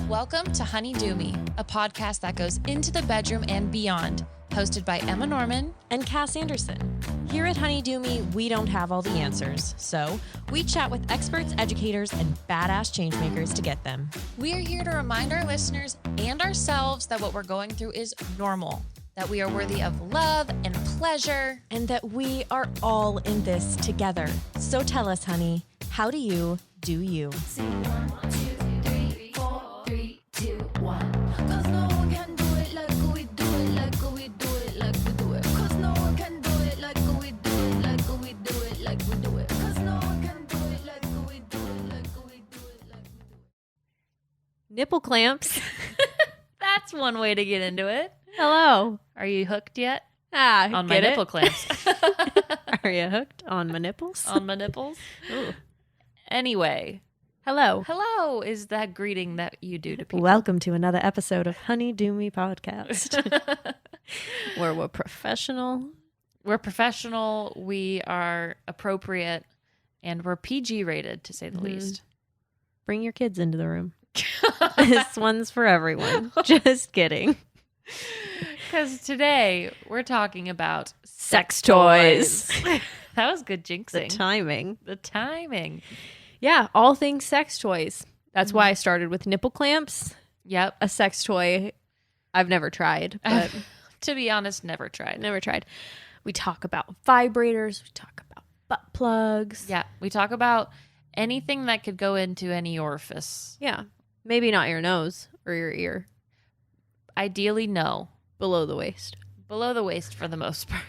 Welcome to Honey Do Me, a podcast that goes into the bedroom and beyond, hosted by Emma Norman and Cass Anderson. Here at Honey Do Me, we don't have all the answers, so we chat with experts, educators, and badass changemakers to get them. We are here to remind our listeners and ourselves that what we're going through is normal, that we are worthy of love and pleasure, and that we are all in this together. So tell us, honey, how do you do you? Sing 1, 2, 3, 4, 3, 2, 1. 'Cause no one can do it like we do it, like we do it, like we do it. 'Cause no one can do it like we do it, like we do it, like we do it. 'Cause no one can do it like we do it, like we do it, like we do it. Nipple clamps. That's one way to get into it. Hello. Are you hooked yet? On My nipple clamps. Are you hooked on my nipples? On my nipples. Ooh. Anyway, Hello. hello is that greeting that you do to people. Welcome to another episode of Honey Do Me podcast, where we're professional. We're professional, we are appropriate, and we're PG rated, to say the least. Bring your kids into the room. This one's for everyone. Just kidding. Because today we're talking about Sex toys. That was good The jinxing. timing. The timing. Yeah, all things sex toys. That's why I started with nipple clamps. Yep. A sex toy I've never tried, but To be honest, never tried. never tried. We talk about vibrators. We talk about butt plugs. Yeah, we talk about anything that could go into any orifice. Yeah. Maybe not your nose or your ear. Ideally, no. Below the waist. Below the waist for the most part.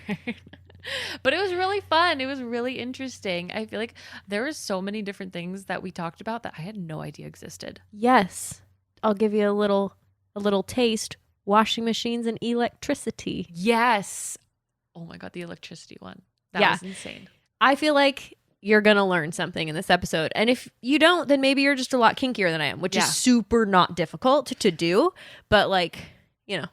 But it was really fun. It was really interesting. I feel like there were so many different things that we talked about that I had no idea existed. Yes. I'll give you a little taste. Washing machines and electricity. Yes. Oh my God, the electricity one. That was insane. I feel like you're going to learn something in this episode. And if you don't, then maybe you're just a lot kinkier than I am, which is super not difficult to do. But like, you know.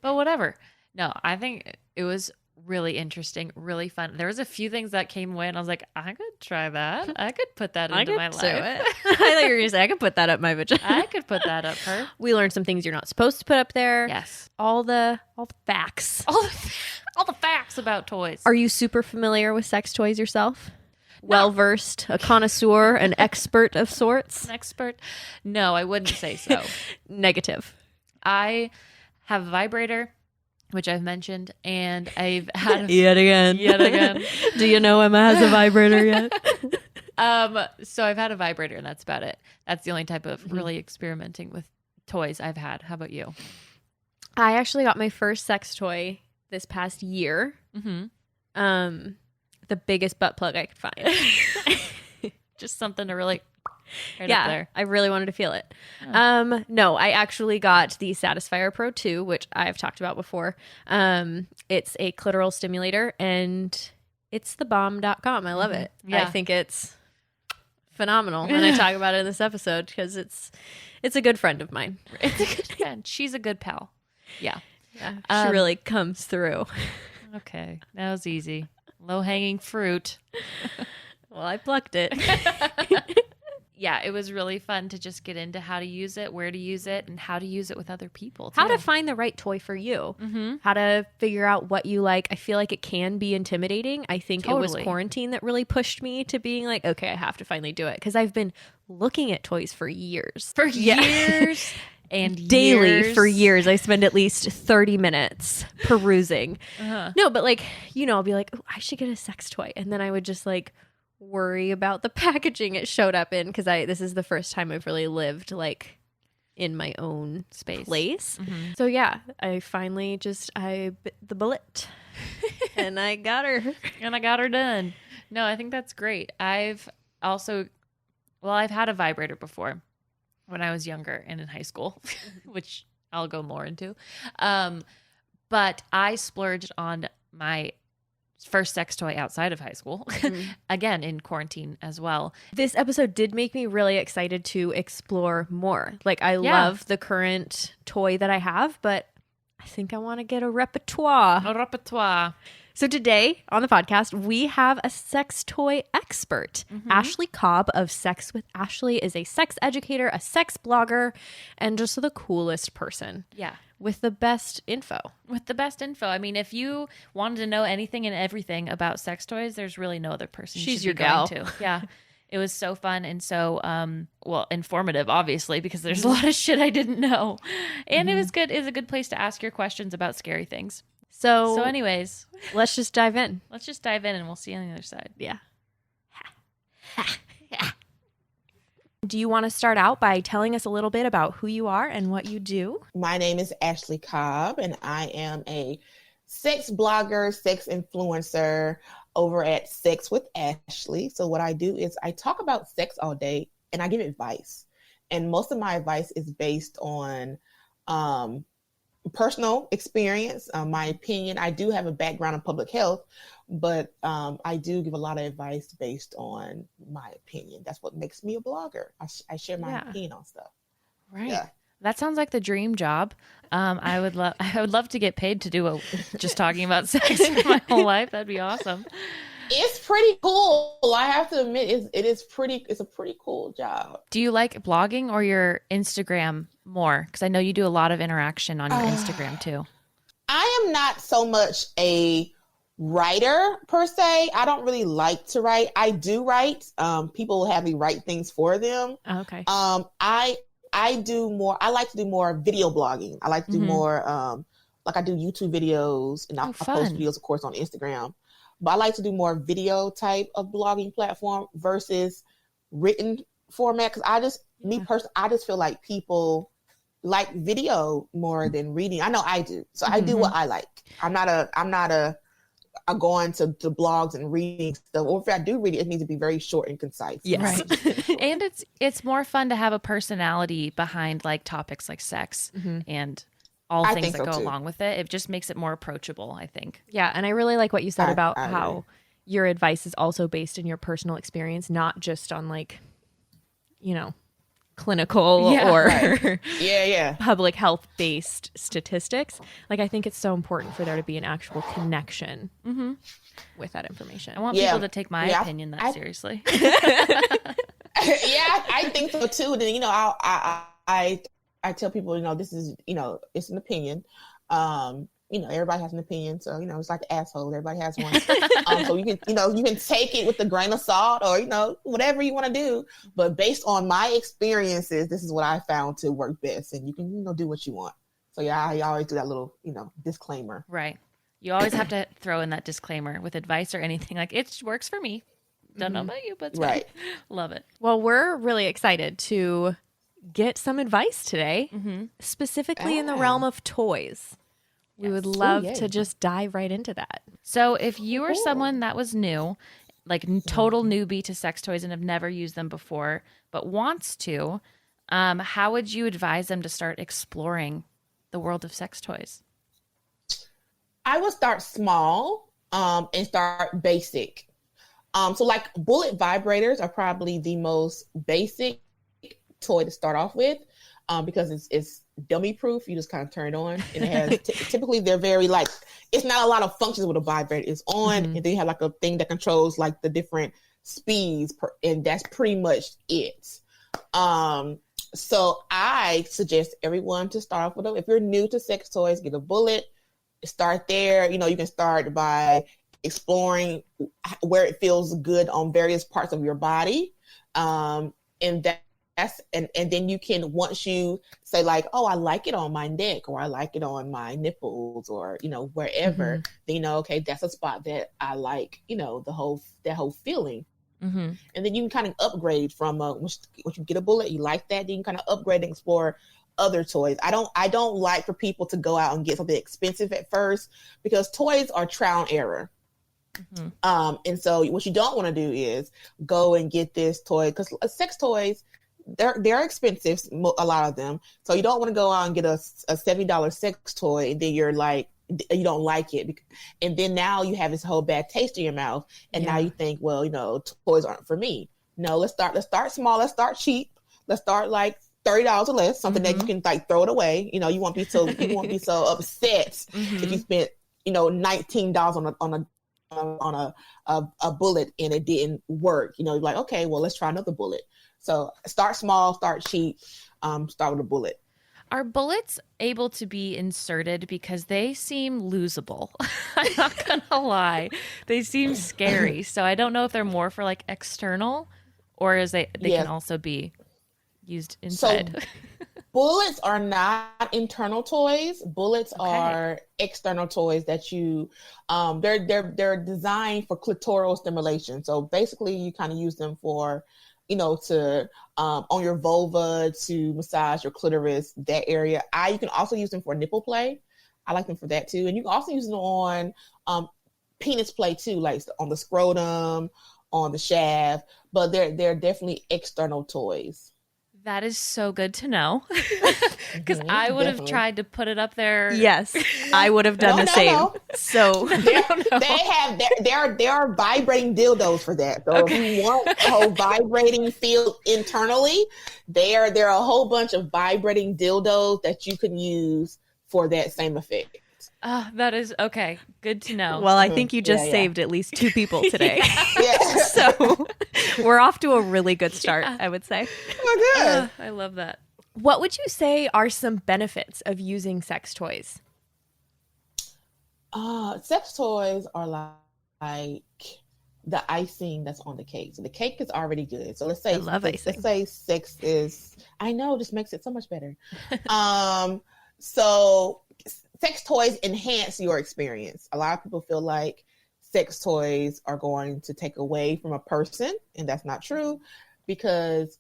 But whatever. No, I think it was really interesting, really fun. There was a few things that came away and I was like, I could try that. I could put that into my life. I thought you were going to say, I could put that up my vagina. I could put that up her. We learned some things you're not supposed to put up there. Yes. All the facts. All the facts about toys. Are you super familiar with sex toys yourself? Well versed, a connoisseur, an expert of sorts? An expert? No, I wouldn't say so. Negative. I have a vibrator, which I've mentioned, and I've had Yet again. Do you know Emma has a vibrator yet? so I've had a vibrator, and that's about it. That's the only type of really experimenting with toys I've had. How about you? I actually got my first sex toy this past year. Mm-hmm. The biggest butt plug I could find. Just something to really up Yeah, there. I really wanted to feel it. No, I actually got the Satisfier Pro 2, which I've talked about before. It's a clitoral stimulator, and it's thebomb.com. I love it. Yeah. I think it's phenomenal, and I talk about it in this episode because it's a good friend of mine. It's a good friend. She's a good pal. Yeah. She really comes through. Okay. That was easy. Low-hanging fruit. Well, I plucked it. Yeah, it was really fun to just get into how to use it, where to use it, and how to use it with other people. How to too. find the right toy for you. Mm-hmm. How to figure out what you like. I feel like it can be intimidating. I think it was Totally. quarantine that really pushed me to being like, okay, I have to finally do it. Because I've been looking at toys for years. For years and Daily years. for years. I spend at least 30 minutes perusing. Uh-huh. No, but like, I'll be like, oh, I should get a sex toy. And then I would just like worry about the packaging it showed up in. Because this is the first time I've really lived like in my own Space. place. Mm-hmm. So yeah, I finally I bit the bullet and I got her. And I got her done. No, I think that's great. I've had a vibrator before when I was younger and in high school, which I'll go more into. But I splurged on my first sex toy outside of high school, again, in quarantine as well. This episode did make me really excited to explore more. Like I love the current toy that I have, but I think I want to get a repertoire. A repertoire. So today on the podcast, we have a sex toy expert. Ashley Cobb of Sex with Ashley is a sex educator, a sex blogger, and just the coolest person. Yeah. With the best info. I mean, if you wanted to know anything and everything about sex toys, there's really no other person She's you your should be going gal. to. Yeah. It was so fun and so, informative, obviously, because there's a lot of shit I didn't know. And it was good. It was a good place to ask your questions about scary things. So anyways, let's just dive in. and we'll see you on the other side. Yeah. Do you want to start out by telling us a little bit about who you are and what you do? My name is Ashley Cobb, and I am a sex blogger, sex influencer over at Sex with Ashley. So what I do is I talk about sex all day and I give advice. And most of my advice is based on personal experience, my opinion. I do have a background in public health, but I do give a lot of advice based on my opinion. That's what makes me a blogger. I share my opinion on stuff. Right. Yeah. That sounds like the dream job. I would love to get paid to do just talking about sex for my whole life. That'd be awesome. It's pretty cool. I have to admit, it's a pretty cool job. Do you like blogging or your Instagram more? Because I know you do a lot of interaction on your Instagram too. I am not so much a writer per se. I don't really like to write. I do write. People have me write things for them. Oh, okay. I like to do more video blogging. I like to do more, like I do YouTube videos and I post videos, of course, on Instagram. But I like to do more video type of blogging platform versus written format. Because I just feel like people like video more than reading. I know I do. So I do what I like. I'm not a going to blogs and reading stuff. Or if I do read it, it needs to be very short and concise. Yes. Right. And it's more fun to have a personality behind like topics like sex and all things that go along with it. It just makes it more approachable, I think. Yeah, and I really like what you said about how your advice is also based in your personal experience, not just on like, clinical or public health based statistics. Like I think it's so important for there to be an actual connection with that information. I want people to take my opinion that seriously. I think so too. Then I tell people, this is it's an opinion. Everybody has an opinion, so it's like an asshole. Everybody has one. So you can take it with a grain of salt, or whatever you want to do. But based on my experiences, this is what I found to work best, and you can do what you want. So I always do that little disclaimer. Right. You always have to throw in that disclaimer with advice or anything. Like it works for me. Don't know about you, but it's right. Love it. Well, we're really excited to get some advice today, specifically in the realm of toys. We would love to just dive right into that. So if you were someone that was new, like total newbie to sex toys and have never used them before, but wants to, how would you advise them to start exploring the world of sex toys? I would start small and start basic. So like bullet vibrators are probably the most basic toy to start off with because it's dummy proof. You just kind of turn it on and it has typically they're very like it's not a lot of functions with a vibrator. It's on and then you have like a thing that controls like the different speeds and that's pretty much it. So I suggest everyone to start off with them. If you're new to sex toys, get a bullet, start there. You can start by exploring where it feels good on various parts of your body. And then you can, once you say like, oh, I like it on my neck or I like it on my nipples or, wherever, then okay, that's a spot that I like, that whole feeling. And then you can kind of upgrade from once you get a bullet, you like that, then you can kind of upgrade and explore other toys. I don't like for people to go out and get something expensive at first because toys are trial and error. And so what you don't want to do is go and get this toy because sex toys, they're expensive, a lot of them. So you don't want to go out and get a $70 sex toy and then you're like, you don't like it. And then now you have this whole bad taste in your mouth. And now you think, well, toys aren't for me. No, let's start small. Let's start cheap. Let's start like $30 or less, something that you can like throw it away. You won't be so upset if you spent $19 on a bullet and it didn't work. You're like, okay, well, let's try another bullet. So start small, start cheap, start with a bullet. Are bullets able to be inserted? Because they seem losable. I'm not going to lie. They seem scary. So I don't know if they're more for like external or is they can also be used inside. So bullets are not internal toys. Bullets are external toys that you, they're designed for clitoral stimulation. So basically you kind of use them for, to on your vulva to massage your clitoris, that area. You can also use them for nipple play. I like them for that too. And you can also use them on penis play too, like on the scrotum, on the shaft. But they're definitely external toys. That is so good to know. Because I would have tried to put it up there. Yes, I would have done the same. No. So there are vibrating dildos for that. So if you want a whole vibrating field internally, there are a whole bunch of vibrating dildos that you can use for that same effect. That is okay. Good to know. Well, I think you just saved at least 2 people today. Yeah. So we're off to a really good start, I would say. Oh, good. I love that. What would you say are some benefits of using sex toys? Sex toys are like the icing that's on the cake. So the cake is already good. So let's say sex is, I know, just makes it so much better. So sex toys enhance your experience. A lot of people feel like sex toys are going to take away from a person, and that's not true, because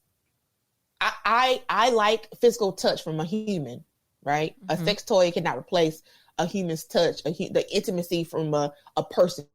I like physical touch from a human, right? Mm-hmm. A sex toy cannot replace a human's touch, the intimacy from a person.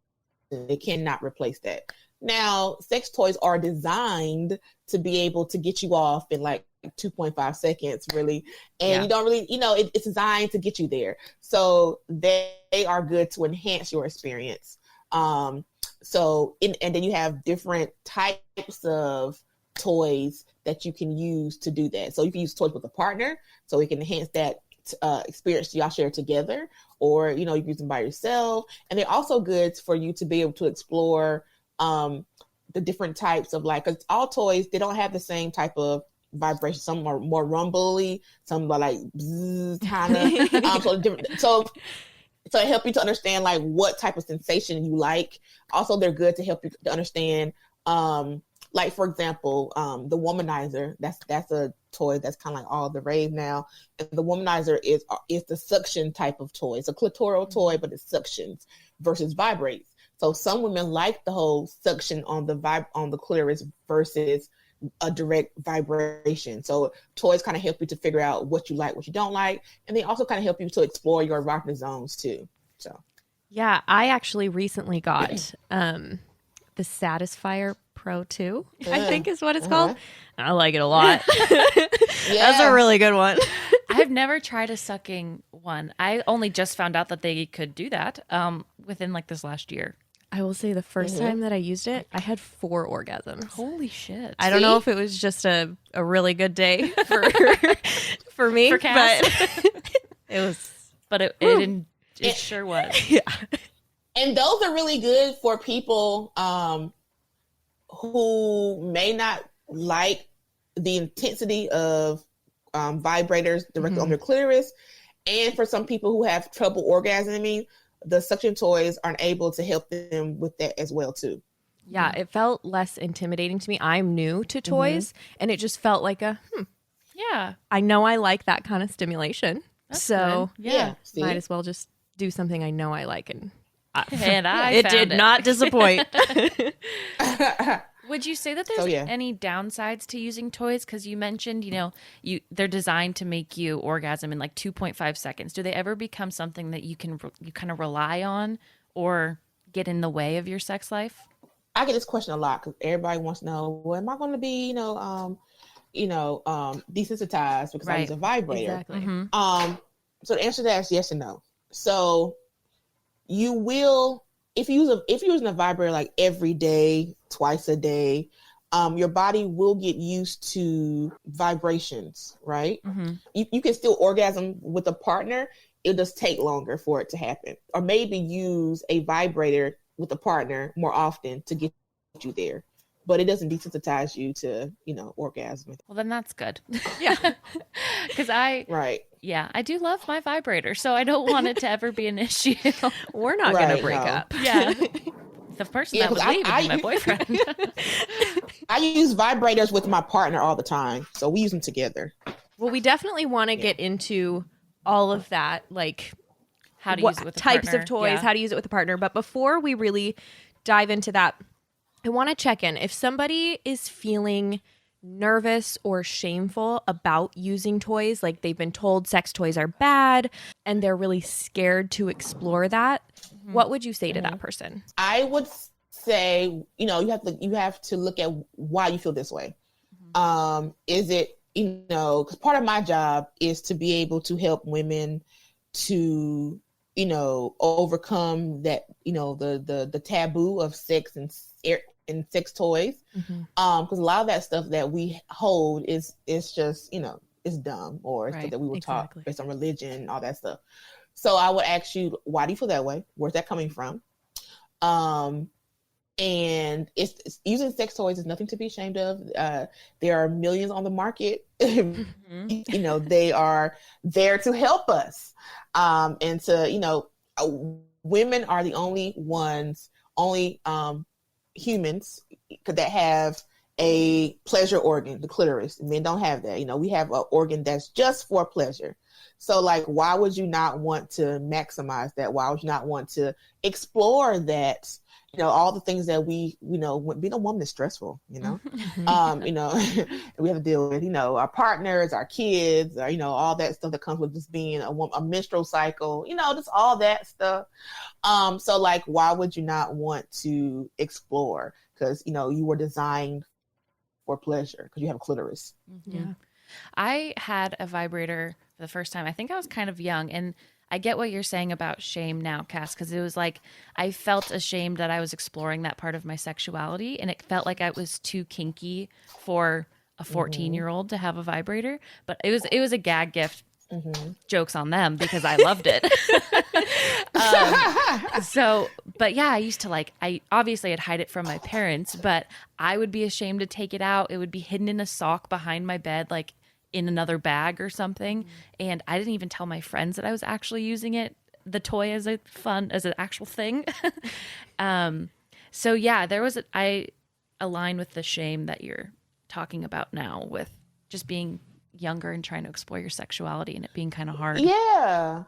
It cannot replace that. Now, sex toys are designed to be able to get you off in like 2.5 seconds, really. And you don't really, it's designed to get you there. So they are good to enhance your experience. And then you have different types of toys that you can use to do that. So you can use toys with a partner, so it can enhance that experience y'all share together, or, you can use them by yourself. And they're also good for you to be able to explore the different types of, like, 'cause all toys, they don't have the same type of vibration. Some are more rumbly, some are like kind of. So it helps you to understand like what type of sensation you like. Also, they're good to help you to understand, like, for example, the womanizer. That's a toy that's kind of like all the rave now. And the womanizer is the suction type of toy. It's a clitoral toy, but it suctions versus vibrates. So some women like the whole suction on the clitoris versus a direct vibration. So toys kind of help you to figure out what you like, what you don't like, and they also kind of help you to explore your erotic zones too. So yeah, I actually recently got the Satisfier Pro 2, I think is what it's called. I like it a lot. That's a really good one. I've never tried a sucking one. I only just found out that they could do that within like this last year. I will say the first time that I used it, I had 4 orgasms. Holy shit. I don't know if it was just a really good day for me, for Cass. but it was. But it sure was. Yeah. And those are really good for people who may not like the intensity of vibrators directly on their clitoris. And for some people who have trouble orgasming, the suction toys aren't able to help them with that as well too. Yeah, it felt less intimidating to me. I'm new to toys, and it just felt like yeah. I know I like that kind of stimulation. That's so good. Yeah. Might as well just do something I know I like, and it did not disappoint. Would you say that there's any downsides to using toys? Because you mentioned, they're designed to make you orgasm in like 2.5 seconds. Do they ever become something that you kind of rely on or get in the way of your sex life? I get this question a lot because everybody wants to know, well, am I going to be, desensitized because I use a vibrator? Exactly. Mm-hmm. So the answer to that is yes and no. So you will, if you're using a vibrator like every day, twice a day, your body will get used to vibrations, right? Mm-hmm. You can still orgasm with a partner. It'll just take longer for it to happen. Or maybe use a vibrator with a partner more often to get you there. But it doesn't desensitize you to, orgasm. Well, then that's good. Yeah. Because Right. I do love my vibrator, so I don't want it to ever be an issue. We're not Right, going to break no. up. Yeah. The person Yeah, that would 'cause leave would be my boyfriend. I use vibrators with my partner all the time. So we use them together. Well, we definitely want to get into all of that, like How to what use it with a types partner. of toys, Yeah. how to use it with a partner. But before we really dive into that, I want to check in. If somebody is feeling nervous or shameful about using toys, like they've been told sex toys are bad and they're really scared to explore that, what would you say to that person? I would say, you have to look at why you feel this way. Is it, because part of my job is to be able to help women to, overcome that, the taboo of sex and sex toys. Because a lot of that stuff that we hold is just, it's dumb, or it's stuff that we were taught based on religion, all that stuff. So I would ask you, why do you feel that way? Where's that coming from? And it's using sex toys is nothing to be ashamed of. There are millions on the market. They are there to help us. And to, women are the only humans that have a pleasure organ, the clitoris. Men don't have that. We have an organ that's just for pleasure. So, like, why would you not want to maximize that? Why would you not want to explore that? All the things that being a woman is stressful, we have to deal with, our partners, our kids, or, all that stuff that comes with just being a menstrual cycle, just all that stuff. So, like, why would you not want to explore? Because, you were designed for pleasure because you have a clitoris. Yeah. I had a vibrator for the first time. I think I was kind of young, and I get what you're saying about shame now, Cass, because it was like I felt ashamed that I was exploring that part of my sexuality, and it felt like I was too kinky for a 14-year-old to have a vibrator. But it was a gag gift. Jokes on them, because I loved it. But yeah, I used to I obviously I'd hide it from my parents, but I would be ashamed to take it out. It would be hidden in a sock behind my bed, like in another bag or something. And I didn't even tell my friends that I was actually using it, the toy, as an actual thing. So yeah, I align with the shame that you're talking about now, with just being younger and trying to explore your sexuality and it being kind of hard. Yeah.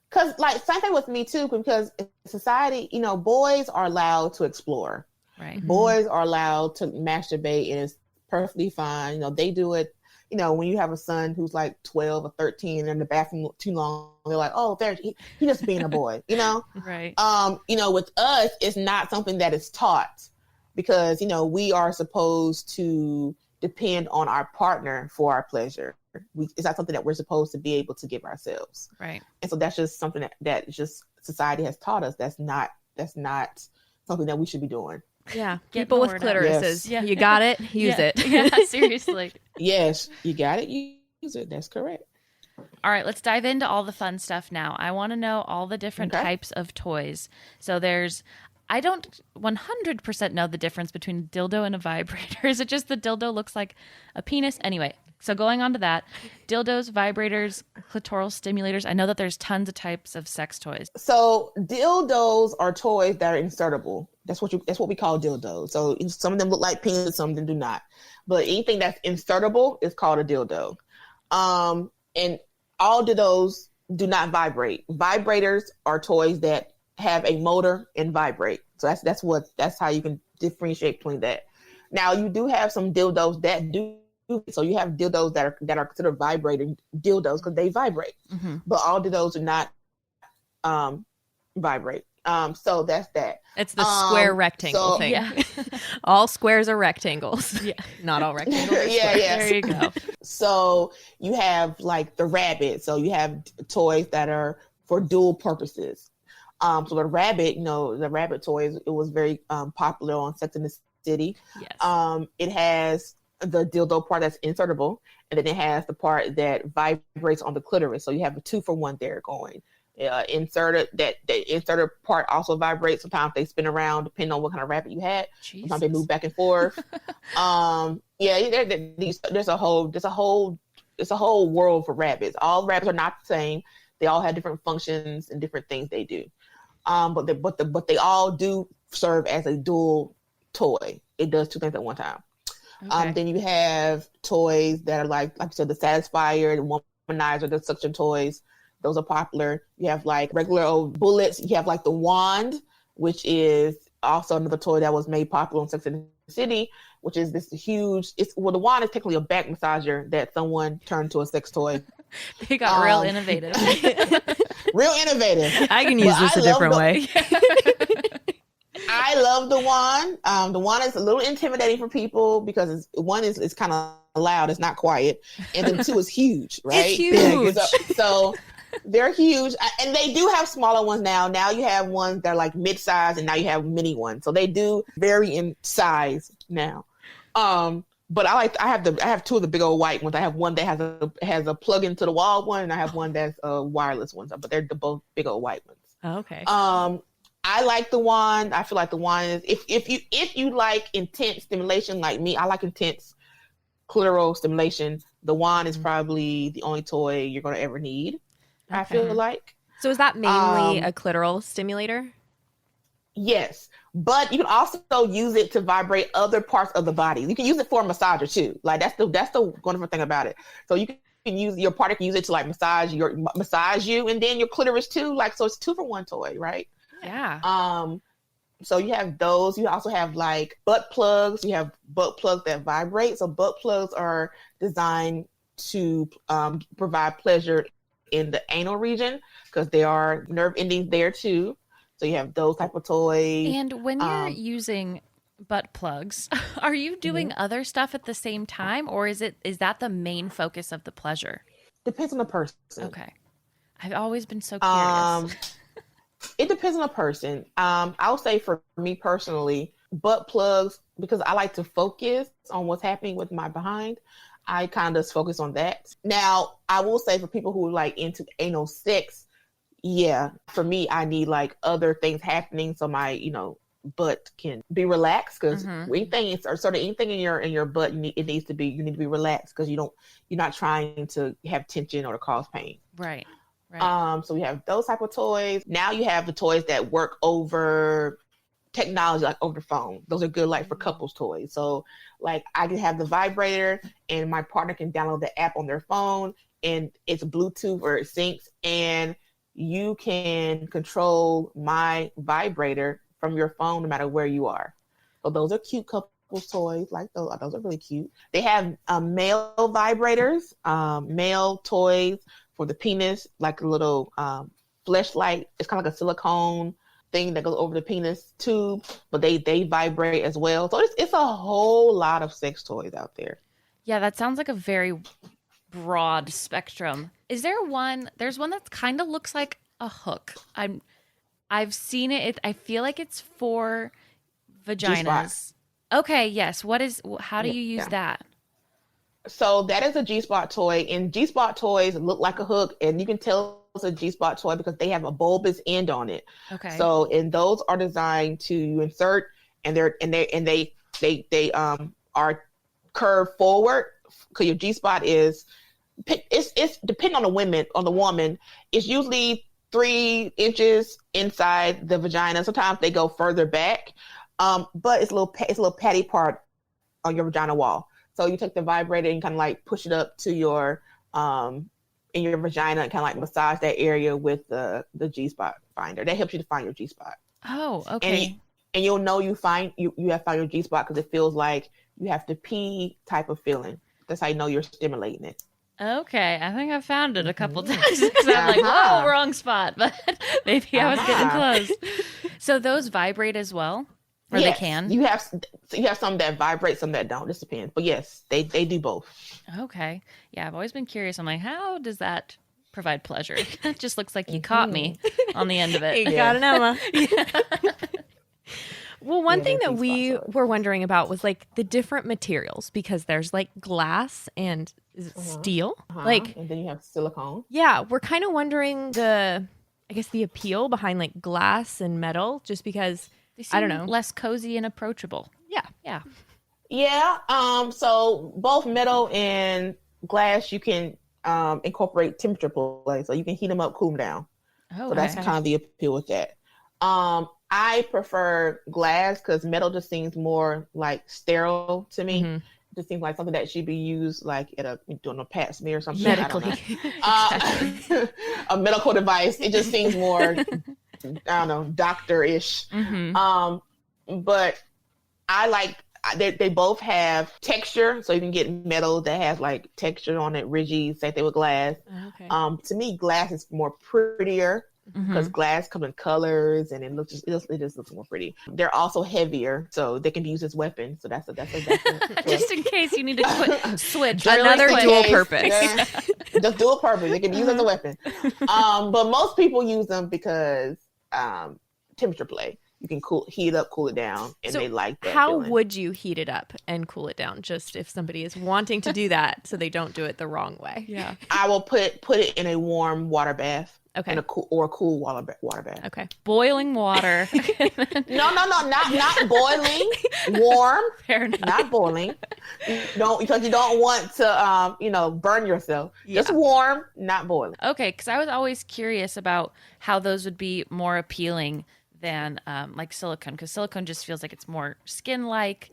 Because, same thing with me, too, because in society, boys are allowed to explore. Right. Boys are allowed to masturbate, and it's perfectly fine. They do it, when you have a son who's like 12 or 13 and in the bathroom too long, they're like, oh, he's just being a boy, Right. With us, it's not something that is taught because, we are supposed to depend on our partner for our pleasure. It's not something that we're supposed to be able to give ourselves. Right. And so that's just something that just society has taught us. That's not something that we should be doing. Yeah. Get People the with word out. clitorises. Yes. You got it? Use it. Yeah, seriously. Yes, you got it. Use it. That's correct. All right, let's dive into all the fun stuff now. I want to know all the different types of toys. So I don't 100% know the difference between a dildo and a vibrator. Is it just the dildo looks like a penis? Anyway, so going on to that, dildos, vibrators, clitoral stimulators. I know that there's tons of types of sex toys. So dildos are toys that are insertable. That's what we call dildos. So some of them look like penises, some of them do not. But anything that's insertable is called a dildo. And all dildos do not vibrate. Vibrators are toys that have a motor and vibrate. So that's how you can differentiate between that. Now you do have some dildos that do. So you have dildos that are considered vibrating dildos because they vibrate, but all dildos do not vibrate. So that's that. It's the square rectangle thing. Yeah. All squares are rectangles. Yeah. Not all rectangles are Yeah, squares. yeah. There you go. So you have like the rabbit. So you have toys that are for dual purposes. So the rabbit, the rabbit toys, it was very popular on Sex and the City. Yes. It has the dildo part that's insertable, and then it has the part that vibrates on the clitoris. So you have a 2-for-1 there going. Inserted part also vibrates. Sometimes they spin around depending on what kind of rabbit you had. Jesus. Sometimes they move back and forth. There's a whole world for rabbits. All rabbits are not the same. They all have different functions and different things they do. But they all do serve as a dual toy. It does two things at one time. Okay. Then you have toys that are like you said, the satisfier, the womanizer, the suction toys. Those are popular. You have like regular old bullets. You have like the wand, which is also another toy that was made popular in Sex and the City, which is this huge. The wand is technically a back massager that someone turned to a sex toy. They got real innovative. Real innovative. I can use this a different way. I love the wand. The wand is a little intimidating for people because one is kind of loud. It's not quiet. And then 2 is huge, right? It's huge. So they're huge. And they do have smaller ones now. Now you have ones that are like mid-size, and now you have mini ones. So they do vary in size now. But I have 2 of the big old white ones. I have one that has a plug into the wall one, and I have one that's a wireless one. But they're both big old white ones. Okay. I like the wand. I feel like the wand is if you like intense stimulation like me, I like intense clitoral stimulation. The wand is probably the only toy you're going to ever need. Okay. I feel like. So is that mainly a clitoral stimulator? Yes, but you can also use it to vibrate other parts of the body. You can use it for a massager too. Like that's the wonderful thing about it. So you can use your partner can use it to like massage you, and then your clitoris too. Like so, it's 2-for-1 toy, right? Yeah. So you have those. You also have like butt plugs. You have butt plugs that vibrate. So butt plugs are designed to provide pleasure in the anal region because there are nerve endings there too. So you have those type of toys. And when you're using butt plugs, are you doing other stuff at the same time, or is that the main focus of the pleasure? Depends on the person. Okay. I've always been so curious. It depends on the person. I'll say for me personally, butt plugs, because I like to focus on what's happening with my behind. I kind of focus on that. Now, I will say for people who are like into anal sex, yeah, for me, I need like other things happening so my, butt can be relaxed because anything in your butt, you need to be relaxed because you're not trying to have tension or to cause pain. Right. So we have those type of toys. Now you have the toys that work over technology, like over the phone. Those are good, like for couples toys. So like I can have the vibrator and my partner can download the app on their phone and it's Bluetooth or it syncs and you can control my vibrator from your phone no matter where you are. So those are cute couples toys. Like those are really cute. They have male vibrators, male toys for the penis, like a little fleshlight. It's kind of like a silicone thing that goes over the penis tube, but they vibrate as well. So it's a whole lot of sex toys out there. Yeah, that sounds like a very broad spectrum. Is there one? There's one that kind of looks like a hook. I've seen it. I feel like it's for vaginas. G-spot. Okay, yes. How do you use that? So that is a G-spot toy, and G-spot toys look like a hook, and you can tell it's a G-spot toy because they have a bulbous end on it. Okay. So, and those are designed to insert, and they are curved forward because your G-spot is it's depending on the woman. It's usually 3 inches inside the vagina. Sometimes they go further back, but it's a little patty part on your vagina wall. So you take the vibrator and kind of like push it up to your in your vagina and kind of like massage that area with the G-spot finder. That helps you to find your G-spot. Oh, okay. And you'll know you have found your G-spot because it feels like you have to pee type of feeling. That's how you know you're stimulating it. Okay, I think I found it a couple times because I'm like, whoa, wrong spot, but maybe I was getting close. So those vibrate as well, or yes, they can. You have some that vibrate, some that don't. This depends, but yes, they do both. Okay, yeah, I've always been curious. I'm like, how does that provide pleasure? It just looks like you caught me on the end of it. You got an Emma. Well, one Yeah, thing they're that we G-spot were wondering about was like the different materials, because there's like glass and is it steel? Like, and then you have silicone. yeah, we're kind of wondering I guess the appeal behind like glass and metal, just because They seem I don't know. less cozy and approachable. Yeah. Yeah. Yeah. So both metal and glass, you can incorporate temperature play, so you can heat them up, cool them down. Oh, So that's kind of the appeal with that. I prefer glass because metal just seems more like sterile to me. Mhm. It just seems like something that should be used like at doing a pap smear or something. Medically. I don't know. A medical device. It just seems more, I don't know, doctor-ish. But I like they both have texture, so you can get metal that has like texture on it, rigid, same thing with glass. Okay. To me, glass is more prettier because glass comes in colors and it just looks more pretty. They're also heavier, so they can be used as weapons. So that's a Just in case you need to switch. Another really dual quick. purpose. Just dual purpose. They can be used as a weapon. But most people use them because temperature play. You can heat it up, cool it down, and So they like that. How feeling. would you heat it up and cool it down, just if somebody is wanting to do that so they don't do it the wrong way? Yeah. I will put it in a warm water bath. Okay. In a cool water bath. Okay. Boiling water. No, not boiling. Warm. Fair enough. Not boiling. Because you don't want to burn yourself. Just warm, not boiling. Okay, because I was always curious about how those would be more appealing than like silicone, because silicone just feels like it's more skin-like,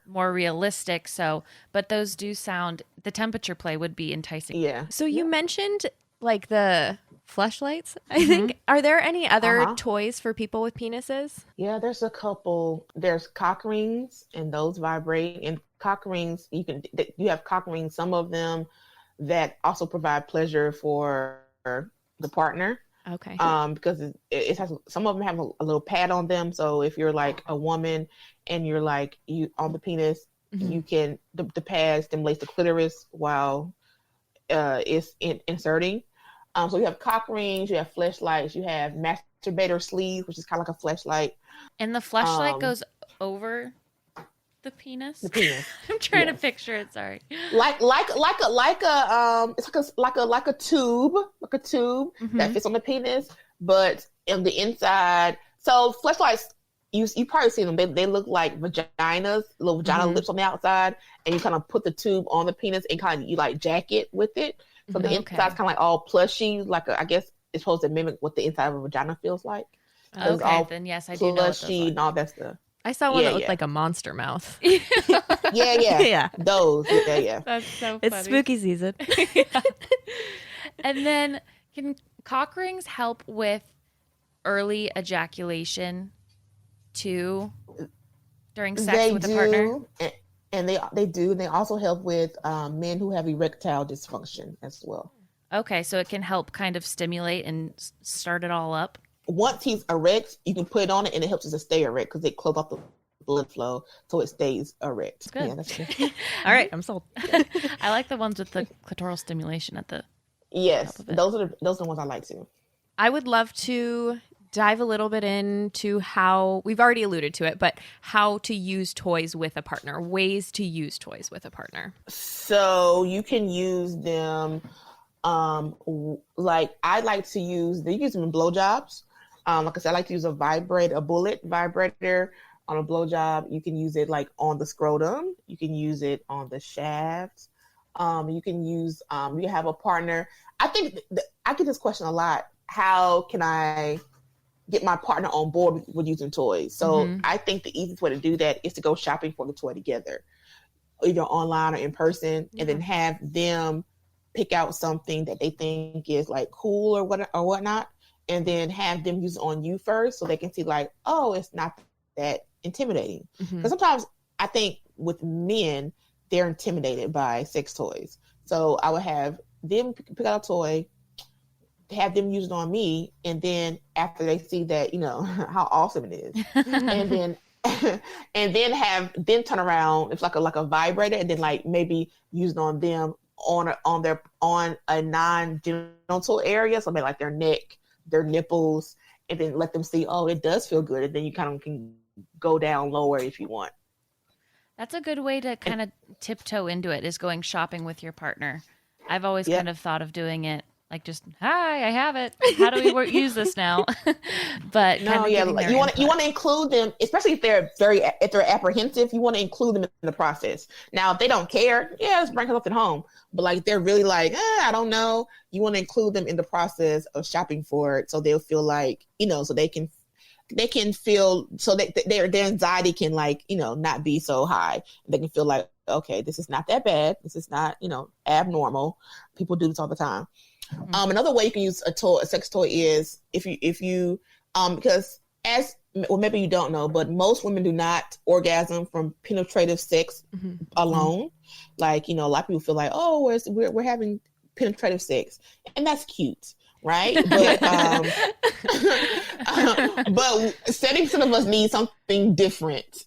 more realistic. So, but those do sound, the temperature play would be enticing. Yeah. So you mentioned like the fleshlights, I think. Are there any other toys for people with penises? Yeah, there's a couple. There's cock rings, and those vibrate. And cock rings, you have cock rings, some of them that also provide pleasure for the partner. Okay. Because it has, some of them have a little pad on them. So if you're like a woman and you're like you on the penis, you can the pad stimulates the clitoris while it's inserting. So you have cock rings, you have fleshlights, you have masturbator sleeves, which is kind of like a fleshlight. And the fleshlight goes over the penis. The penis. I'm trying to picture it. Sorry. Like a tube that fits on the penis, but on the inside. So fleshlights, you probably see them. They look like vaginas, little vagina lips on the outside, and you kind of put the tube on the penis and kind of you like jack it with it. So the inside's kind of like all plushy, I guess it's supposed to mimic what the inside of a vagina feels like. Okay, all then yes, I do know what those plushy and all that stuff. I saw one that looked like a monster mouth. Yeah. Those. Yeah. That's so funny. It's spooky season. And then can cock rings help with early ejaculation too during sex with a partner? And they do. And they also help with men who have erectile dysfunction as well. Okay, so it can help kind of stimulate and start it all up. Once he's erect, you can put it on it, and it helps us to stay erect because it closes off the blood flow, so it stays erect. Good. Yeah, that's good. All right, I'm sold. I like the ones with the clitoral stimulation at the Yes, top of it. those are the ones I like too. I would love to dive a little bit into how, we've already alluded to it, but how to use toys with a partner, ways to use toys with a partner. So you can use them, like I like to use them in blowjobs. Like I said, I like to use a bullet vibrator on a blowjob. You can use it like on the scrotum. You can use it on the shaft. You can use, you have a partner. I think I get this question a lot. How can I get my partner on board with using toys? So I think the easiest way to do that is to go shopping for the toy together, either online or in person, and then have them pick out something that they think is like cool or whatnot, and then have them use it on you first so they can see like, oh, it's not that intimidating. Because sometimes I think with men, they're intimidated by sex toys. So I would have them pick out a toy, have them use it on me, and then after they see that, how awesome it is, and then have them turn around, it's like a vibrator, and then like maybe use it on them on a non-genital area, so maybe like their neck, their nipples, and then let them see, oh, it does feel good, and then you kind of can go down lower if you want. That's a good way to kind of tiptoe into it, is going shopping with your partner. I've always kind of thought of doing it like just, hi, I have it. How do we use this now? But No, you want to include them, especially if they're apprehensive. You want to include them in the process. Now, if they don't care, let's bring something home. But like they're really like, I don't know. You want to include them in the process of shopping for it, so they'll feel like, so they can feel, so that their anxiety can like, not be so high. They can feel like, okay, this is not that bad. This is not, abnormal. People do this all the time. Mm-hmm. Another way you can use a sex toy is if you because maybe you don't know, but most women do not orgasm from penetrative sex alone. Mm-hmm. Like, a lot of people feel like, oh, we're having penetrative sex, and that's cute. Right. But, but 70% of us need something different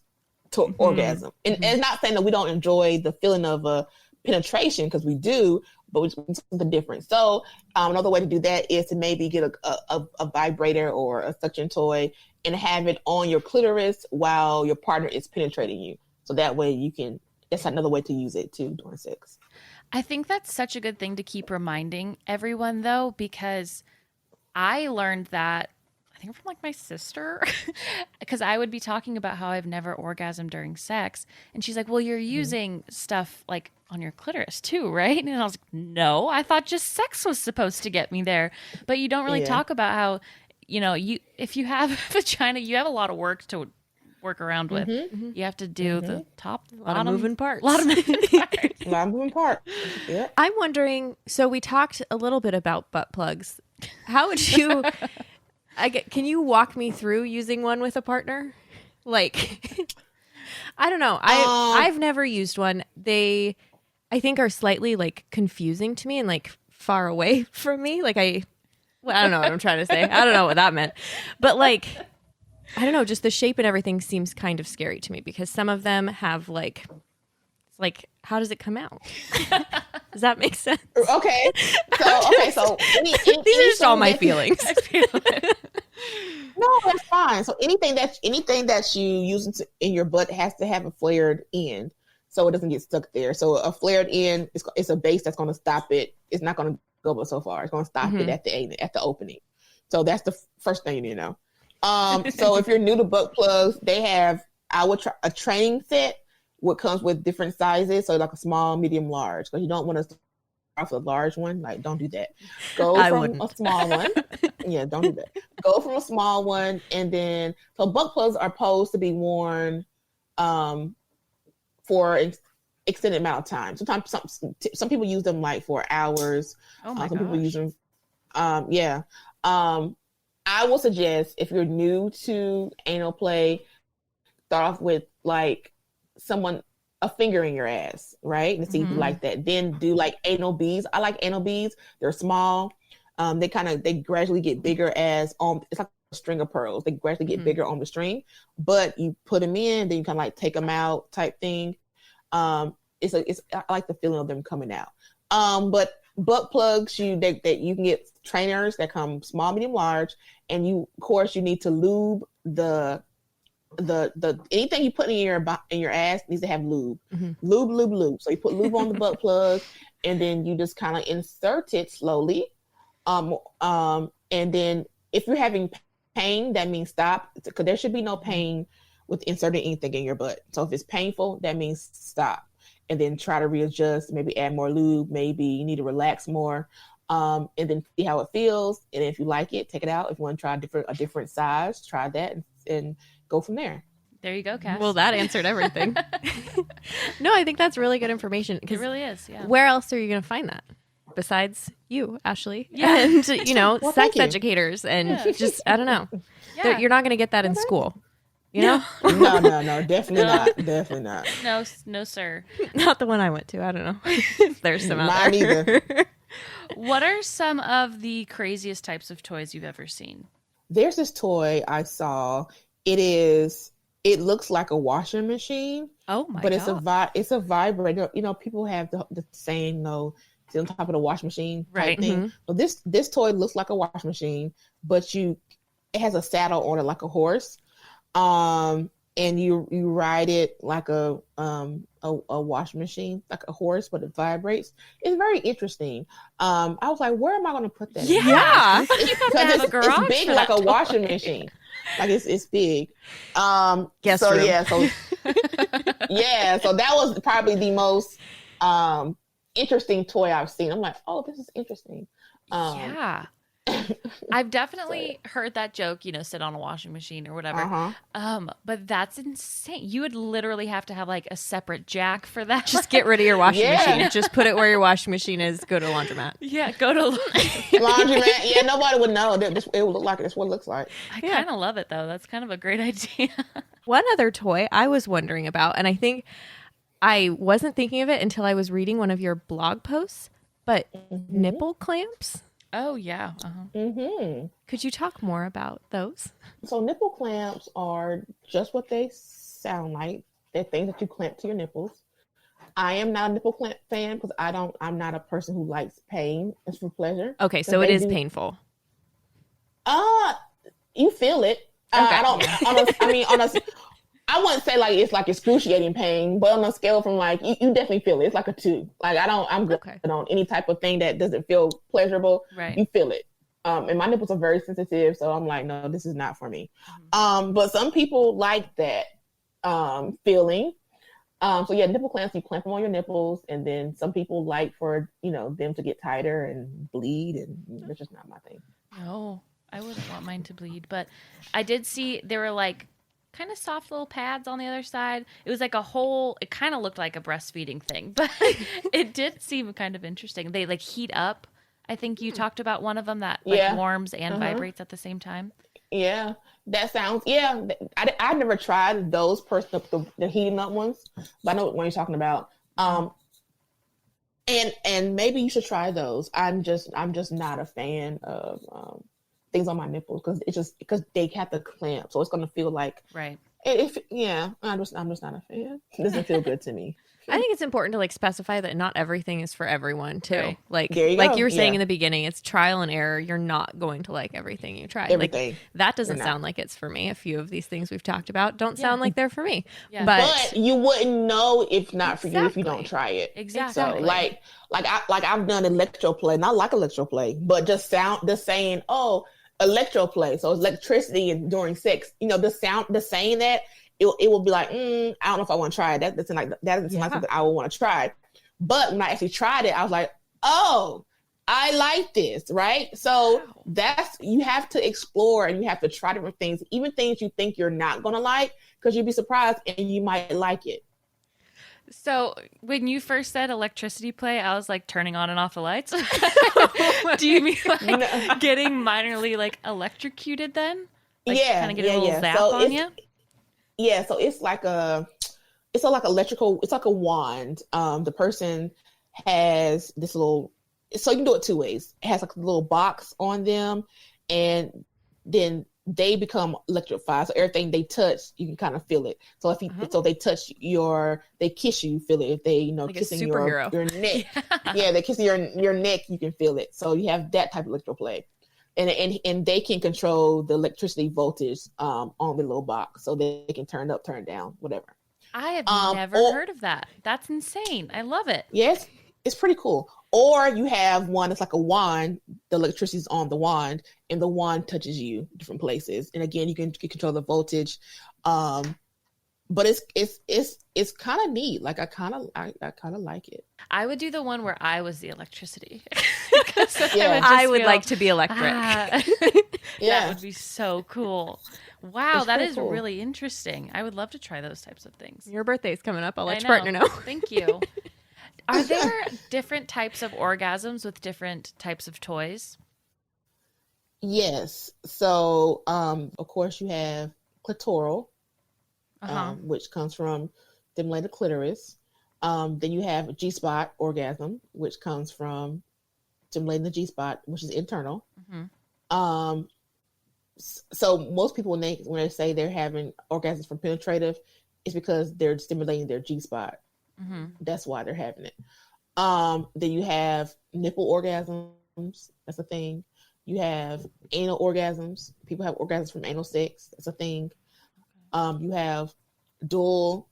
to orgasm. And it's not saying that we don't enjoy the feeling of a penetration, because we do, but we need something different. So another way to do that is to maybe get a vibrator or a suction toy and have it on your clitoris while your partner is penetrating you. So that way that's another way to use it too during sex. I think that's such a good thing to keep reminding everyone, though, because I learned that, I think from like my sister, because I would be talking about how I've never orgasmed during sex. And she's like, well, you're using stuff like on your clitoris too, right? And I was like, no, I thought just sex was supposed to get me there. But you don't really talk about how, if you have a vagina, you have a lot of work to work around with. You have to do the top, a lot of moving parts. A lot of moving parts. Yeah. I'm wondering, so we talked a little bit about butt plugs. How would you can you walk me through using one with a partner? Like, I don't know. I've never used one. They, I think, are slightly like confusing to me and like far away from me. Like I don't know what I'm trying to say. I don't know what that meant. But like, I don't know, just the shape and everything seems kind of scary to me, because some of them have like, it's like, how does it come out? Does that make sense? Okay. So these are just all my feelings. No, that's fine. So anything that you use in your butt has to have a flared end, so it doesn't get stuck there. So a flared end is a base that's going to stop it. It's not going to go but so far. It's going to stop it at the opening. So that's the first thing you need to know. So if you're new to butt plugs, they have a training set, what comes with different sizes. So like a small, medium, large, because you don't want to start off with a large one. Like, don't do that. Go from a small one. Yeah, don't do that. Go from a small one, and then so butt plugs are supposed to be worn for an extended amount of time. Sometimes some people use them like for hours. Oh my some gosh. people use them. I will suggest, if you're new to anal play, start off with like a finger in your ass, right? And see if you like that. Then do like anal beads. I like anal beads. They're small. They gradually get bigger it's like a string of pearls. They gradually get bigger on the string, but you put them in, then you kind of like take them out type thing. I like the feeling of them coming out. But butt plugs, you can get trainers that come small, medium, large, and you need to lube the anything you put in your ass needs to have lube. Lube. So you put lube on the butt plug, and then you just kind of insert it slowly. And then if you're having pain, that means stop, because there should be no pain with inserting anything in your butt. So if it's painful, that means stop. And then try to readjust, maybe add more lube, maybe you need to relax more, and then see how it feels. And if you like it, take it out. If you want to try a different size, try that and go from there. There you go, Cass. Well, that answered everything. No, I think that's really good information. It really is, yeah. Where else are you going to find that besides you, Ashley? Yeah. And, Well, sex thank you. educators and just, I don't know. Yeah. You're not going to get that in school. You know? No, definitely not. Definitely not. No, sir. Not the one I went to. I don't know. If there's some out Mine there. either. What are some of the craziest types of toys you've ever seen? There's this toy I saw. It looks like a washing machine, Oh my but God. it's a vibrator. People have the saying, sit on top of the washing machine type Right. thing. But this toy looks like a washing machine, but it has a saddle on it like a horse. And and you ride it like a washing machine, like a horse, but it vibrates. It's very interesting. I was like, where am I going to put that? Yeah. You have to have a garage it's big for like that a washing toy. machine. Like it's big. Guest so room. yeah, so yeah, so that was probably the most interesting toy I've seen. I'm like, oh, this is interesting. Yeah. I've definitely heard that joke, sit on a washing machine or whatever. But that's insane. You would literally have to have like a separate jack for that. Just get rid of your washing Yeah. machine. Just put it where your washing machine is. Go to a laundromat. Yeah, go to Laundromat. Yeah, nobody would know. It would look like it. That's what it looks like. I kind of love it though. That's kind of a great idea. One other toy I was wondering about, and I think I wasn't thinking of it until I was reading one of your blog posts, but nipple clamps. Oh yeah. Could you talk more about those? So nipple clamps are just what they sound like. They're things that you clamp to your nipples. I am not a nipple clamp fan because I'm not a person who likes pain. It's for pleasure. Okay, so it is painful. You feel it. I wouldn't say like it's like excruciating pain, but on a scale from like you definitely feel it. It's like a 2. Like I'm good on any type of thing that doesn't feel pleasurable. Right. You feel it. And my nipples are very sensitive, so I'm like, no, this is not for me. But some people like that feeling. So yeah, nipple clamps, you clamp them on your nipples, and then some people like for them to get tighter and bleed, and that's just not my thing. No, I wouldn't want mine to bleed, but I did see there were like kind of soft little pads on the other side. It was like it kind of looked like a breastfeeding thing, but it did seem kind of interesting. They like heat up. I think you talked about one of them that like warms and vibrates at the same time. Yeah, that sounds, I've never tried those the heating up ones, but I know what you're talking about. And maybe you should try those. I'm just not a fan of things on my nipples because they have to clamp, so it's gonna feel like right. I'm just not a fan. It doesn't feel good to me. I think it's important to like specify that not everything is for everyone too. Right. Like There you like go. you were saying Yeah. in the beginning, it's trial and error. You're not going to like everything you try. Everything. Like that doesn't You're not. sound like it's for me. A few of these things we've talked about don't sound like they're for me. Yeah. But you wouldn't know if not for you if you don't Exactly. try it. Exactly. So like I've done electroplay, not like electroplay, but just saying, oh, electroplay. So it's electricity and during sex, the saying that it will be like, I don't know if I want to try it. That doesn't seem like something I would want to try. But when I actually tried it, I was like, oh, I like this, right? So you have to explore and you have to try different things, even things you think you're not gonna like, because you'd be surprised and you might like it. So when you first said electricity play, I was like turning on and off the lights. Do you mean like getting minorly like electrocuted then? Like, kind of get a little zap on you? Yeah, so it's like electrical, it's like a wand. The person has this little, so you can do it 2 ways. It has like a little box on them, and then they become electrified. So everything they touch, you can kind of feel it. So if so they touch they kiss you, feel it. If they, like kissing a superhero. your neck. Yeah, they kiss your neck, you can feel it. So you have that type of electroplay. And they can control the electricity voltage on the little box, so they can turn up, turn down, whatever. I have never heard of that. That's insane. I love it. Yes, it's pretty cool. Or you have one that's like a wand. The electricity's on the wand, and the wand touches you different places. And again, you can control the voltage. But it's kind of neat. Like I kind of like it. I would do the one where I was the electricity. Yeah. I would like to be electric. That Yeah, would be so cool. Wow, It's that pretty is cool. really interesting. I would love to try those types of things. Your birthday's coming up. I'll let I your partner know. Thank you. Are there different types of orgasms with different types of toys? yes. So of course you have clitoral, which comes from stimulated clitoris. Then you have G-spot orgasm, which comes from stimulating the G-spot, which is internal. So most people, when they say they're having orgasms from penetrative, it's because they're stimulating their G-spot. That's why they're having it. Then you have nipple orgasms. That's a thing. You have anal orgasms. People have orgasms from anal sex. That's a thing. You have dual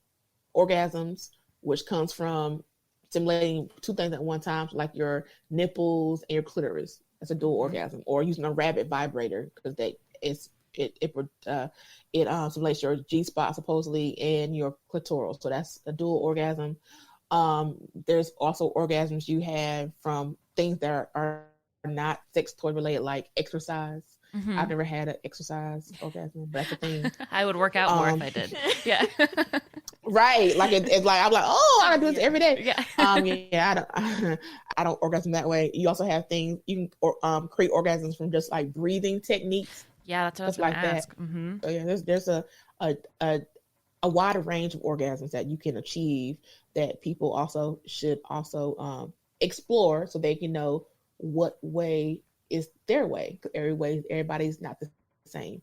orgasms, which comes from stimulating two things at one time, so like your nipples and your clitoris. That's a dual orgasm. Or using a rabbit vibrator, because it stimulates your G spot supposedly and your clitoral. So that's a dual orgasm. There's also orgasms you have from things that are not sex toy related, like exercise. I've never had an exercise orgasm, but that's a thing. I would work out more if I did. Yeah. Right. Like it's like I'm like, oh, I do this every day. Yeah. Yeah, I don't orgasm that way. You also have things you can create orgasms from just like breathing techniques. Yeah, that's what I was Stuff going to like ask. that. So yeah, there's a wide range of orgasms that you can achieve that people also should explore, so they can know what way is their way. Everybody's not the same.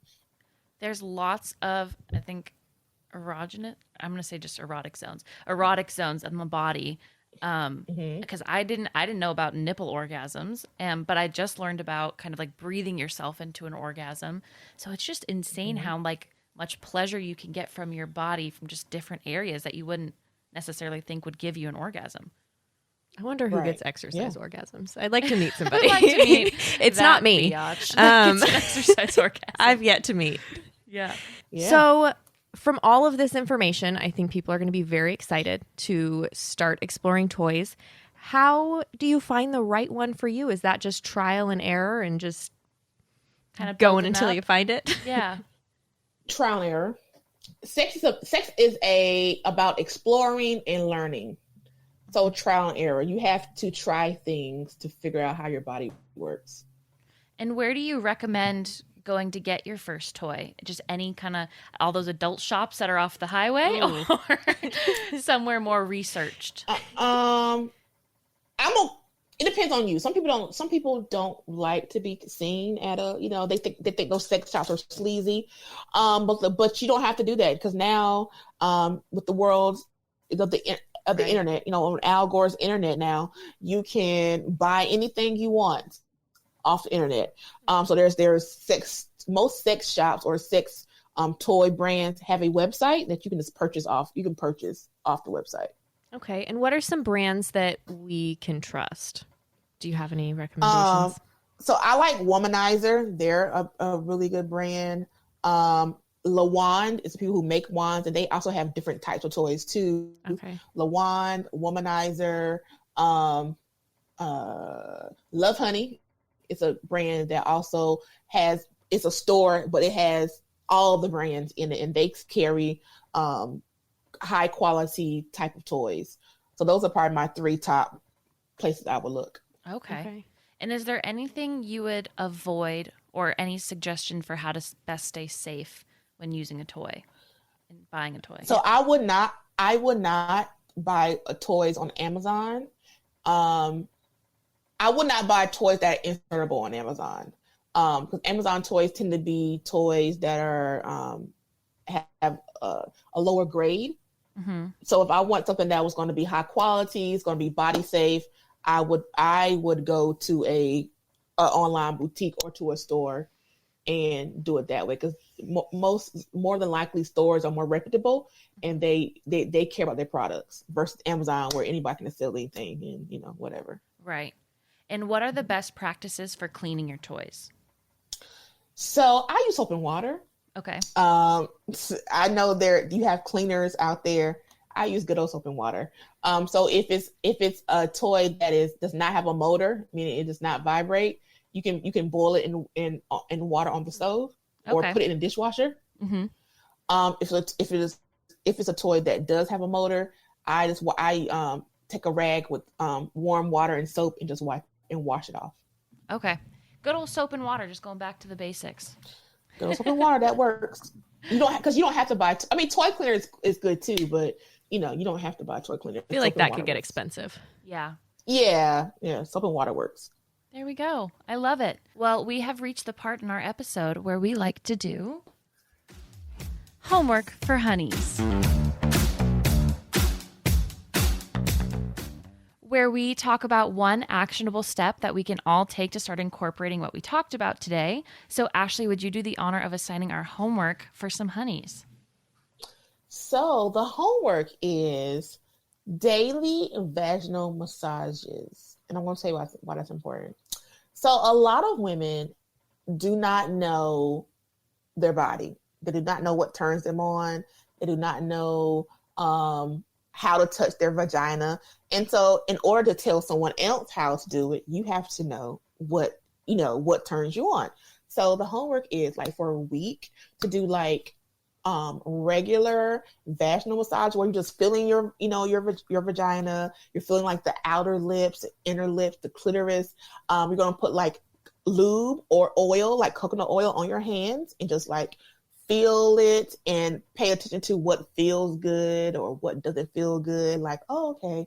There's lots of, I think, erogenous, I'm going to say just erotic zones in the body. Because I didn't know about nipple orgasms, but I just learned about kind of like breathing yourself into an orgasm. So it's just insane how like much pleasure you can get from your body from just different areas that you wouldn't necessarily think would give you an orgasm. I wonder who Right. gets exercise Yeah. orgasms. I'd like to meet somebody. I'd like to meet It's that not me. biatch that gets an exercise orgasm. I've yet to meet. Yeah. Yeah. So, from all of this information, I think people are going to be very excited to start exploring toys. How do you find the right one for you? Is that just trial and error and just Kind of going building until up? you find it? Yeah. Trial and error. Sex is about exploring and learning. So trial and error. You have to try things to figure out how your body works. And where do you recommend going to get your first toy? Just any kind of, all those adult shops that are off the highway, or somewhere more researched? It depends on you. Some people don't like to be seen at they think those sex shops are sleazy. But you don't have to do that, because now with the world of the Right. internet, on Al Gore's internet now, you can buy anything you want off the internet. So there's most sex shops or sex toy brands have a website that you can just purchase off. You can purchase off the website. Okay. And what are some brands that we can trust? Do you have any recommendations? So I like Womanizer. They're a really good brand. La Wand is people who make wands, and they also have different types of toys too. Okay. La Wand, Womanizer, Love Honey. It's a brand that also it's a store, but it has all the brands in it, and they carry high quality type of toys. So those are probably my 3 top places I would look. Okay. And is there anything you would avoid, or any suggestion for how to best stay safe when using a toy and buying a toy? So I would not buy toys on Amazon. I would not buy toys that are insertable on Amazon. Because Amazon toys tend to be toys that are have a lower grade. So if I want something that was going to be high quality, it's going to be body safe, I would go to a online boutique or to a store and do it that way, because more than likely stores are more reputable, and they care about their products versus Amazon, where anybody can sell anything and whatever. Right. And what are the best practices for cleaning your toys? So I use soap and water. Okay. I know you have cleaners out there. I use good old soap and water. So if it's a toy that does not have a motor, meaning it does not vibrate, you can boil it in water on the stove, or Okay. put it in a dishwasher. If it's a toy that does have a motor, I take a rag with warm water and soap and just wipe and wash it off. Okay. Good old soap and water, just going back to the basics. Good old soap and water, that works. You don't have to buy. Toy cleaner is good too, but you don't have to buy toy cleaner. I feel like that could get expensive. Yeah. Yeah, soap and water works. There we go. I love it. Well, we have reached the part in our episode where we like to do homework for honeys, where we talk about one actionable step that we can all take to start incorporating what we talked about today. So, Ashley, would you do the honor of assigning our homework for some honeys? So the homework is daily vaginal massages. And I'm going to tell you why that's important. So a lot of women do not know their body. They do not know what turns them on. They do not know how to touch their vagina. And so in order to tell someone else how to do it, you have to know what turns you on. So the homework is like for a week to do like regular vaginal massage where you're just feeling your vagina. You're feeling like the outer lips, the inner lips, the clitoris. You're going to put like lube or oil, like coconut oil on your hands and just like feel it and pay attention to what feels good or what doesn't feel good. Like, oh, okay,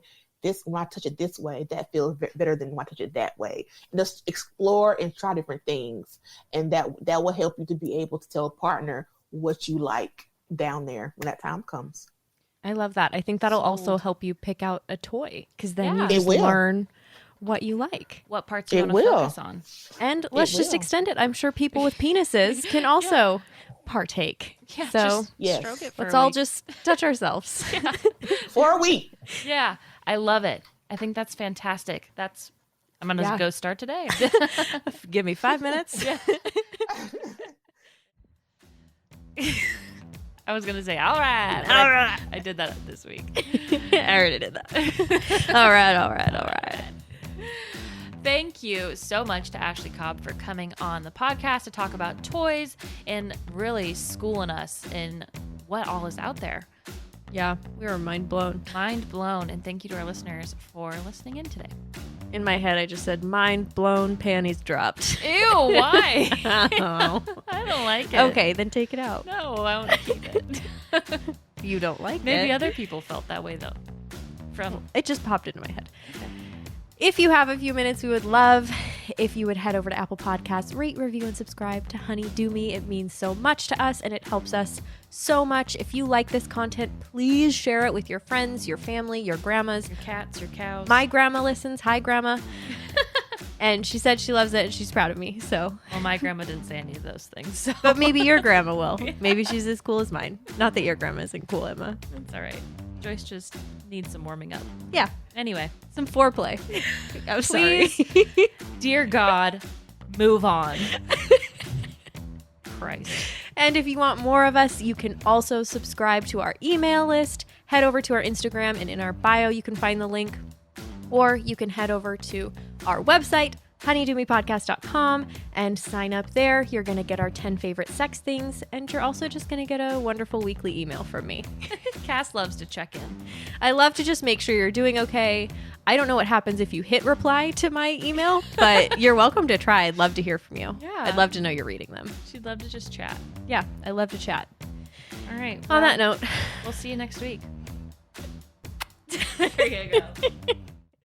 when I touch it this way, that feels better than when I touch it that way. And just explore and try different things. And that will help you to be able to tell a partner what you like down there when that time comes. I love that. I think that'll also help you pick out a toy because then you Yeah. just learn what you like. What parts you want to focus on. And let's just extend it. I'm sure people with penises can also partake. Yeah, so just stroke it for let's a all week. just touch ourselves. For a week. Yeah, I love it. I think that's fantastic. I'm going to go start today. Give me 5 minutes. Yeah. I was going to say, all right. I did that this week. I already did that. All right. Thank you so much to Ashley Cobb for coming on the podcast to talk about toys and really schooling us in what all is out there. Yeah, we were mind blown. Mind blown. And thank you to our listeners for listening in today. In my head, I just said, mind blown, panties dropped. Ew, why? Oh. I don't like it. Okay, then take it out. No, I want to keep it. You don't like it. Maybe other people felt that way, though. It just popped into my head. If you have a few minutes, we would love if you would head over to Apple Podcasts, rate, review, and subscribe to Honey Do Me. It means so much to us, and it helps us so much. If you like this content, please share it with your friends, your family, your grandmas. Your cats, your cows. My grandma listens. Hi, Grandma. And she said she loves it, and she's proud of me. So, Well, my grandma didn't say any of those things. So. but maybe your grandma will. Maybe she's as cool as mine. Not that your grandma isn't cool, Emma. It's all right. Joyce just needs some warming up. Yeah, Anyway, some foreplay. I'm sorry. dear God, move on. Christ. And if you want more of us, you can also subscribe to our email list. Head over to our Instagram, and in our bio, you can find the link. Or you can head over to our website, honeydomepodcast.com, and sign up there. You're going to get our 10 favorite sex things, and you're also just going to get a wonderful weekly email from me. Cass loves to check in. I love to just make sure you're doing okay. I don't know what happens if you hit reply to my email, but you're welcome to try. I'd love to hear from you. Yeah. I'd love to know you're reading them. She'd love to just chat. Yeah, I love to chat. All right. On that note, we'll see you next week. There you go.